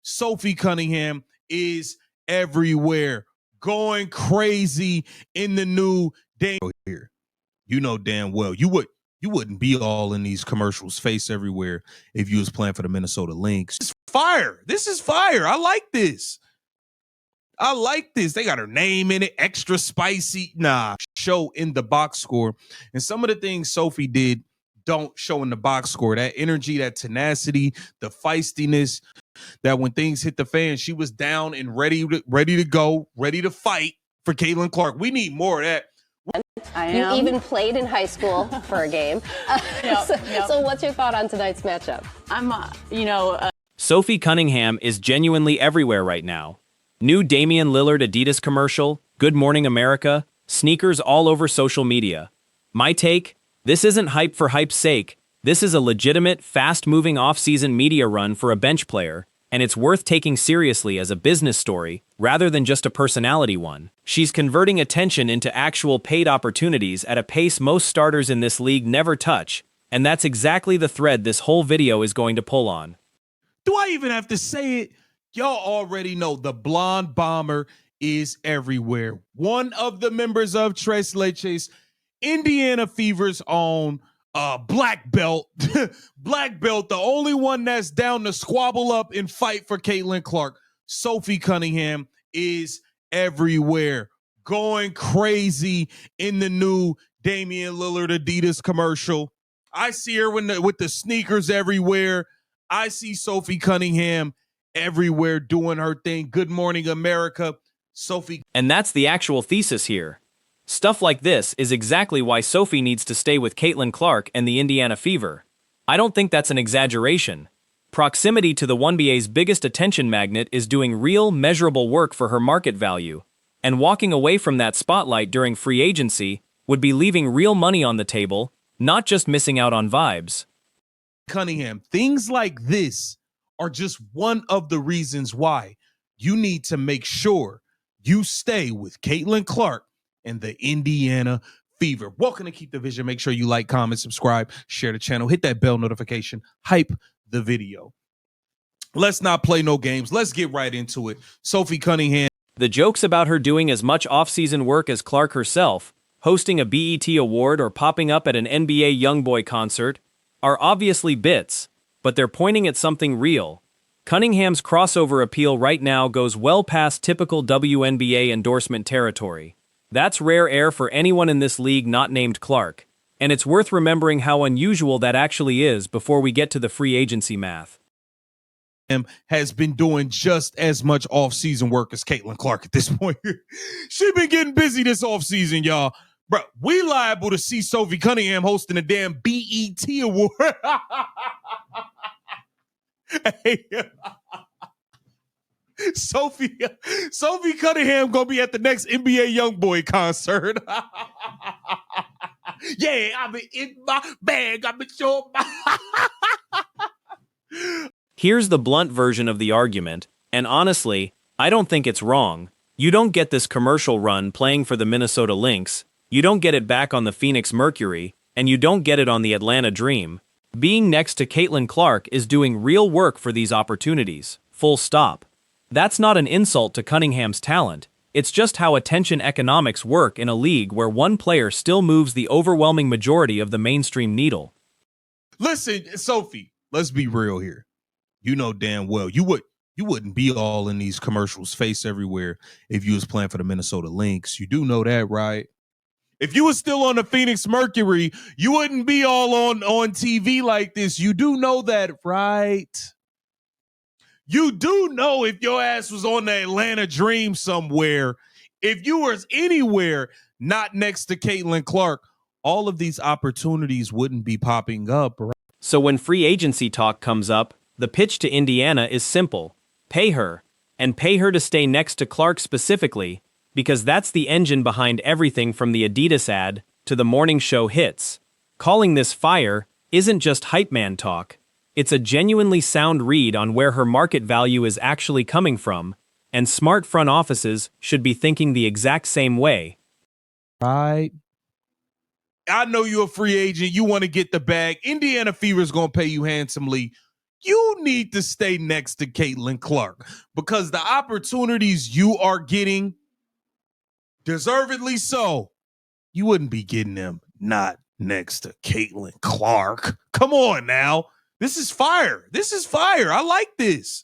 Sophie Cunningham is everywhere, going crazy in the new day here. You know damn well you wouldn't be all in these commercials face everywhere if you was playing for the Minnesota Lynx. This is fire. This is fire. I like this. I like this. They got her name in it, extra spicy. Nah, show in the box score. And some of the things Sophie did don't show in the box score. That energy, that tenacity, the feistiness, that when things hit the fan, she was down and ready to go, ready to fight for Caitlin Clark. We need more of that. You even played in high school for a game. So what's your thought on tonight's matchup? Sophie Cunningham is genuinely everywhere right now. New Damian Lillard Adidas commercial, Good Morning America, sneakers all over social media. My take, this isn't hype for hype's sake. This is a legitimate, fast-moving off-season media run for a bench player, and it's worth taking seriously as a business story rather than just a personality one. She's converting attention into actual paid opportunities at a pace most starters in this league never touch, and that's exactly the thread this whole video is going to pull on. Do I even have to say it? Y'all already know the blonde bomber is everywhere. One of the members of Tres Leches, Indiana Fever's own black belt. Black belt, the only one that's down to squabble up and fight for Caitlin Clark. Sophie Cunningham is everywhere, going crazy in the new Damian Lillard Adidas commercial. I see her with the sneakers everywhere. I see Sophie Cunningham everywhere doing her thing. Good Morning America, Sophie. And that's the actual thesis here. Stuff like this is exactly why Sophie needs to stay with Caitlin Clark and the Indiana Fever. I don't think that's an exaggeration. Proximity to the 1BA's biggest attention magnet is doing real, measurable work for her market value, and walking away from that spotlight during free agency would be leaving real money on the table, not just missing out on vibes. Cunningham, things like this are just one of the reasons why you need to make sure you stay with Caitlin Clark and the Indiana Fever. Welcome to Keep the Vision. Make sure you like, comment, subscribe, share the channel, hit that bell notification, hype the video. Let's not play no games. Let's get right into it. Sophie Cunningham. The jokes about her doing as much off-season work as Clark herself, hosting a BET award or popping up at an NBA Youngboy concert, are obviously bits, but they're pointing at something real. Cunningham's crossover appeal right now goes well past typical WNBA endorsement territory. That's rare air for anyone in this league not named Clark, and it's worth remembering how unusual that actually is before we get to the free agency math. Has been doing just as much off-season work as Caitlin Clark at this point. She been getting busy this off-season, y'all. Bro, we liable to see Sophie Cunningham hosting a damn BET award. Hey, Sophie Cunningham gonna be at the next NBA Youngboy concert. Yeah, I've been in my bag. I've been showing my. Here's the blunt version of the argument, and honestly, I don't think it's wrong. You don't get this commercial run playing for the Minnesota Lynx, you don't get it back on the Phoenix Mercury, and you don't get it on the Atlanta Dream. Being next to Caitlin Clark is doing real work for these opportunities, full stop. That's not an insult to Cunningham's talent, it's just how attention economics work in a league where one player still moves the overwhelming majority of the mainstream needle. Listen, Sophie, let's be real here. You know damn well you wouldn't be all in these commercials face everywhere if you was playing for the Minnesota Lynx. You do know that, right? If you was still on the Phoenix Mercury, you wouldn't be all on TV like this. You do know that, right? You do know if your ass was on the Atlanta Dream somewhere, if you was anywhere not next to Caitlin Clark, all of these opportunities wouldn't be popping up, right? So when free agency talk comes up, the pitch to Indiana is simple. Pay her, and pay her to stay next to Clark specifically, because that's the engine behind everything from the Adidas ad to the morning show hits. Calling this fire isn't just hype man talk. It's a genuinely sound read on where her market value is actually coming from, and smart front offices should be thinking the exact same way. Right. I know you're a free agent. You want to get the bag. Indiana Fever is going to pay you handsomely. You need to stay next to Caitlin Clark because the opportunities you are getting, deservedly so, you wouldn't be getting them not next to Caitlin Clark. Come on now. This is fire. This is fire. I like this.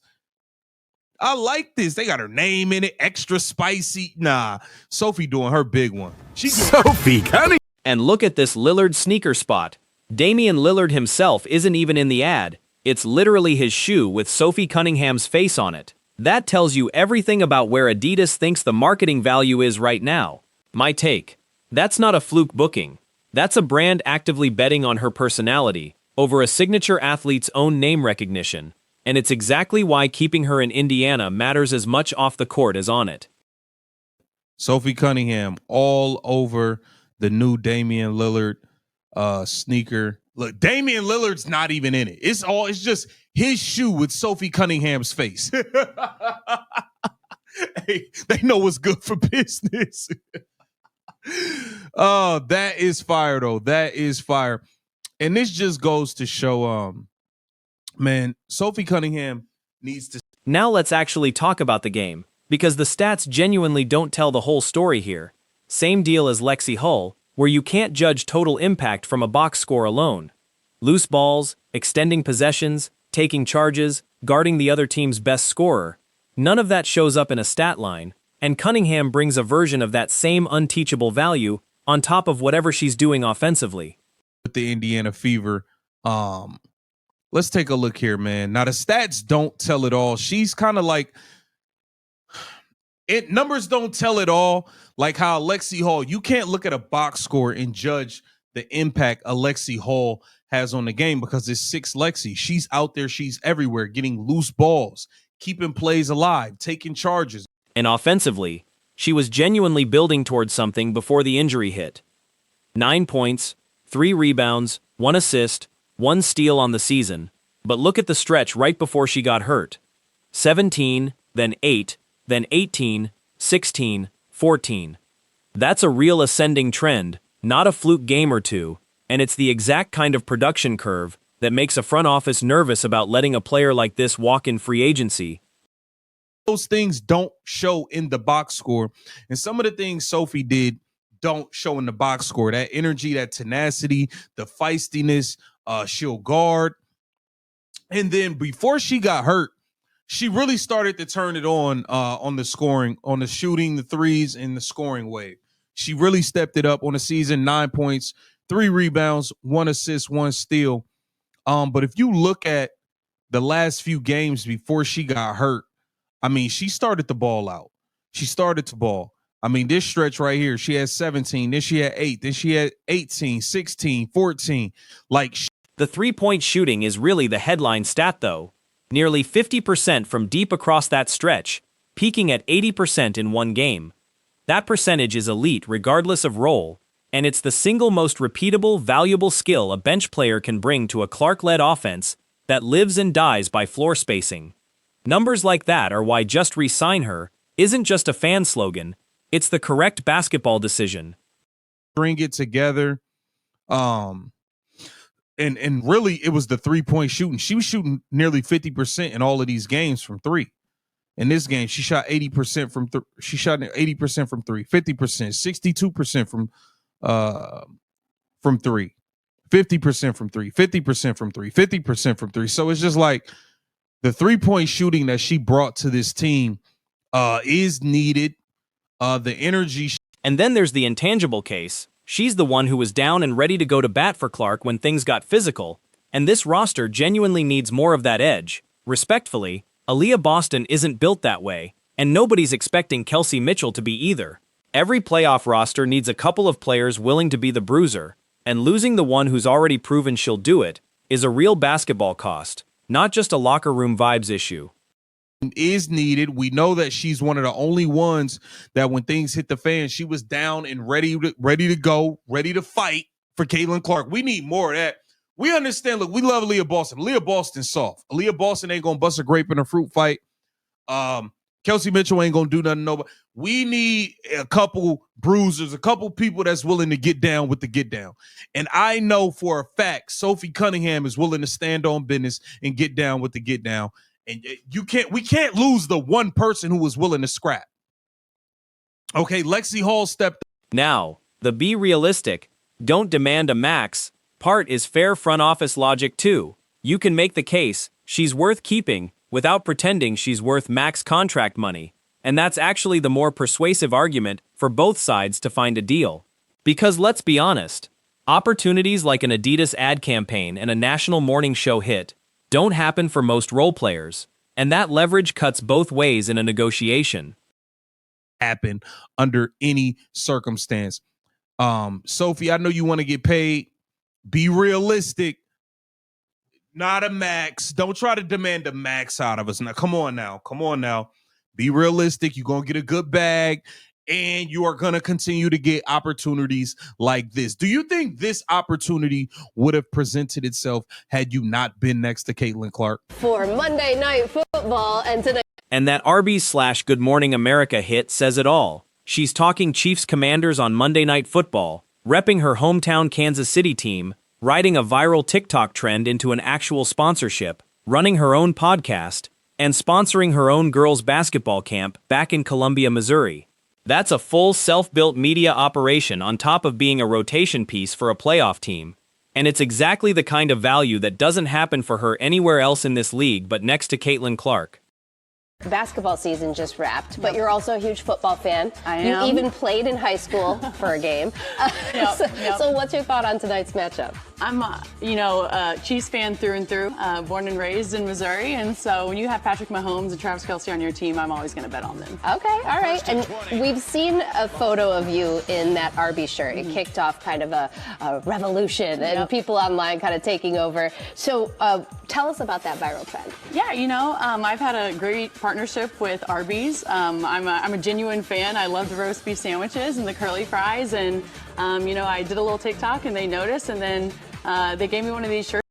I like this. They got her name in it, extra spicy. Nah, Sophie doing her big one. Sophie Cunningham. And look at this Lillard sneaker spot. Damian Lillard himself isn't even in the ad. It's literally his shoe with Sophie Cunningham's face on it. That tells you everything about where Adidas thinks the marketing value is right now. My take. That's not a fluke booking. That's a brand actively betting on her personality over a signature athlete's own name recognition. And it's exactly why keeping her in Indiana matters as much off the court as on it. Sophie Cunningham all over the new Damian Lillard sneaker. Look, Damian Lillard's not even in it. It's just his shoe with Sophie Cunningham's face. Hey, they know what's good for business. Oh, that is fire though. That is fire. And this just goes to show, man, Sophie Cunningham needs to. Now let's actually talk about the game, because the stats genuinely don't tell the whole story here. Same deal as Lexi Hull, where you can't judge total impact from a box score alone. Loose balls, extending possessions, taking charges, guarding the other team's best scorer. None of that shows up in a stat line, and Cunningham brings a version of that same unteachable value on top of whatever she's doing offensively. With the Indiana Fever, let's take a look here, man. Now the stats don't tell it all. She's kind of like numbers don't tell it all. Like how Lexi Hall, you can't look at a box score and judge the impact Lexi Hall has on the game because it's 6 Lexi. She's out there, she's everywhere, getting loose balls, keeping plays alive, taking charges. And offensively, she was genuinely building towards something before the injury hit. 9 points, 3 rebounds, 1 assist, 1 steal on the season. But look at the stretch right before she got hurt. 17, then 8, then 18, 16, 14. That's a real ascending trend, not a fluke game or two, and it's the exact kind of production curve that makes a front office nervous about letting a player like this walk in free agency. Those things don't show in the box score, and some of the things Sophie did don't show in the box score. That energy, that tenacity, the feistiness, she'll guard. And then before she got hurt, she really started to turn it on the scoring, on the shooting, the threes, and the scoring wave. She really stepped it up on the season. 9 points, 3 rebounds, 1 assist, 1 steal. But if you look at the last few games before she got hurt, I mean, she started the ball out. She started to ball. I mean, this stretch right here, she had 17, then she had 8, then she had 18, 16, 14. Like, the three-point shooting is really the headline stat, though. Nearly 50% from deep across that stretch, peaking at 80% in one game. That percentage is elite regardless of role, and it's the single most repeatable, valuable skill a bench player can bring to a Clark-led offense that lives and dies by floor spacing. Numbers like that are why just re-sign her isn't just a fan slogan, it's the correct basketball decision. Bring it together. And really, it was the 3-point shooting. She was shooting nearly 50% in all of these games from 3. In this game, she shot 80% from she shot 80% from 3, 50%, 62% from 3, 50% from 3, 50% from 3, 50% from 3. So it's just like the 3-point shooting that she brought to this team is needed. The energy. And then there's the intangible case. She's the one who was down and ready to go to bat for Clark when things got physical, and this roster genuinely needs more of that edge. Respectfully, Aaliyah Boston isn't built that way, and nobody's expecting Kelsey Mitchell to be either. Every playoff roster needs a couple of players willing to be the bruiser, and losing the one who's already proven she'll do it is a real basketball cost, not just a locker room vibes issue. Is needed. We know that she's one of the only ones that when things hit the fan, she was down and ready to go, ready to fight for Caitlin Clark. We need more of that. We understand. Look, we love Aaliyah Boston. Aaliyah Boston's soft. Aaliyah Boston ain't gonna bust a grape in a fruit fight. Kelsey Mitchell ain't gonna do nothing. Nobody. We need a couple bruisers, a couple people that's willing to get down with the get down. And I know for a fact Sophie Cunningham is willing to stand on business and get down with the get down. And we can't lose the one person who was willing to scrap. Okay, Lexi Hall stepped. Now, the be realistic, don't demand a max part is fair front office logic too. You can make the case she's worth keeping without pretending she's worth max contract money. And that's actually the more persuasive argument for both sides to find a deal. Because let's be honest, opportunities like an Adidas ad campaign and a national morning show hit don't happen for most role players, and that leverage cuts both ways in a negotiation. Happen under any circumstance. Sophie, I know you want to get paid. Be realistic. Not a max. Don't try to demand a max out of us. Now, come on now. Be realistic. You're going to get a good bag, and you are going to continue to get opportunities like this. Do you think this opportunity would have presented itself had you not been next to Caitlin Clark? For Monday Night Football, and today. And that Arby's/Good Morning America hit says it all. She's talking Chiefs Commanders on Monday Night Football, repping her hometown Kansas City team, riding a viral TikTok trend into an actual sponsorship, running her own podcast, and sponsoring her own girls' basketball camp back in Columbia, Missouri. That's a full self-built media operation on top of being a rotation piece for a playoff team. And it's exactly the kind of value that doesn't happen for her anywhere else in this league but next to Caitlin Clark. Basketball season just wrapped, but you're also a huge football fan. I am. You even played in high school for a game. So what's your thought on tonight's matchup? I'm, a Chiefs fan through and through, born and raised in Missouri, and so when you have Patrick Mahomes and Travis Kelce on your team, I'm always going to bet on them. Okay, all right. And we've seen a photo of you in that Arby shirt. It kicked off kind of a revolution, and people online kind of taking over. So tell us about that viral trend. Yeah, I've had a great partnership with Arby's. I'm a genuine fan. I love the roast beef sandwiches and the curly fries, and I did a little TikTok and they noticed, and then they gave me one of these shirts.